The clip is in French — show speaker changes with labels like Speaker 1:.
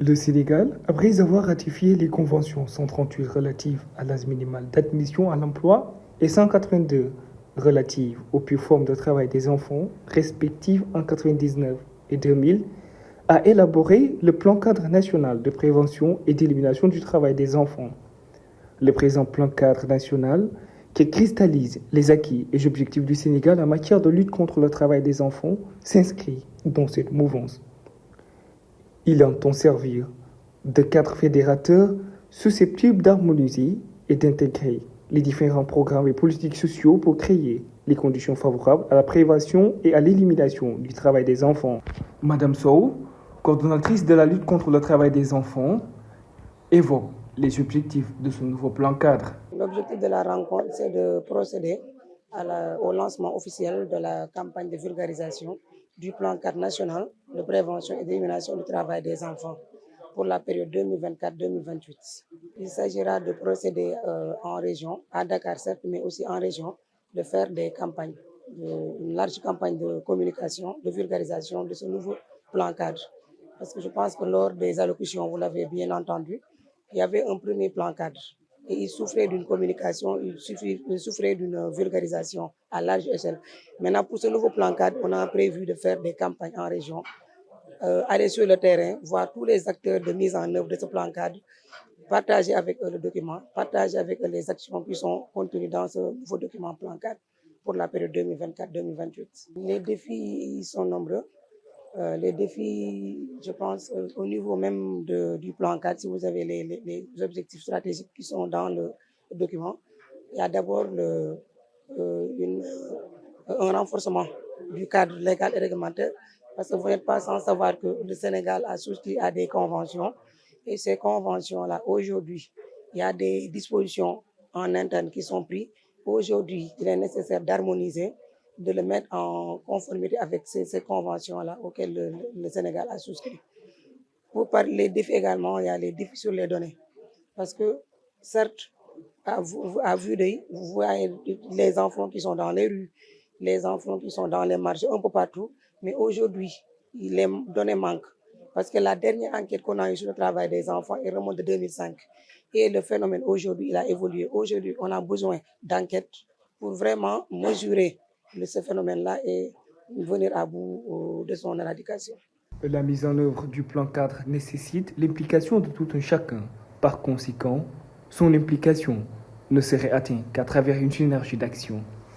Speaker 1: Le Sénégal, après avoir ratifié les conventions 138 relatives à l'âge minimal d'admission à l'emploi et 182 relatives aux pires formes de travail des enfants, respectives en 1999 et 2000, a élaboré le plan cadre national de prévention et d'élimination du travail des enfants. Le présent plan cadre national, qui cristallise les acquis et objectifs du Sénégal en matière de lutte contre le travail des enfants, s'inscrit dans cette mouvance. Il entend servir de cadre fédérateur susceptible d'harmoniser et d'intégrer les différents programmes et politiques sociaux pour créer les conditions favorables à la prévention et à l'élimination du travail des enfants. Madame Sow, coordonnatrice de la lutte contre le travail des enfants, évoque les objectifs de ce nouveau plan cadre.
Speaker 2: L'objectif de la rencontre, c'est de procéder au lancement officiel de la campagne de vulgarisation du plan cadre national de prévention et d'élimination du travail des enfants pour la période 2024-2028. Il s'agira de procéder en région, à Dakar certes, mais aussi en région, de faire des campagnes, une large campagne de communication, de vulgarisation de ce nouveau plan cadre. Parce que je pense que lors des allocutions, vous l'avez bien entendu, il y avait un premier plan cadre et il souffrait d'une communication, il souffrait d'une vulgarisation à large échelle. Maintenant, pour ce nouveau plan cadre, on a prévu de faire des campagnes en région, aller sur le terrain, voir tous les acteurs de mise en œuvre de ce plan cadre, partager avec eux le document, partager avec eux les actions qui sont contenues dans ce nouveau document plan cadre pour la période 2024-2028. Les défis sont nombreux. Les défis, je pense, au niveau même du plan 4, si vous avez les objectifs stratégiques qui sont dans le document, il y a d'abord un renforcement du cadre légal et réglementaire, parce que vous n'êtes pas sans savoir que le Sénégal a souscrit à des conventions, et ces conventions-là, aujourd'hui, il y a des dispositions en interne qui sont prises. Aujourd'hui, il est nécessaire d'harmoniser, de le mettre en conformité avec ces conventions-là auxquelles le Sénégal a souscrit. Pour parler des défis également, il y a les défis sur les données. Parce que, certes, à vue d'œil, vous voyez les enfants qui sont dans les rues, les enfants qui sont dans les marchés, un peu partout. Mais aujourd'hui, les données manquent. Parce que la dernière enquête qu'on a eue sur le travail des enfants, elle remonte de 2005. Et le phénomène aujourd'hui, il a évolué. Aujourd'hui, on a besoin d'enquêtes pour vraiment mesurer ce phénomène-là et venir à bout de son éradication.
Speaker 1: La mise en œuvre du plan cadre nécessite l'implication de tout un chacun. Par conséquent, son implication ne serait atteinte qu'à travers une synergie d'action.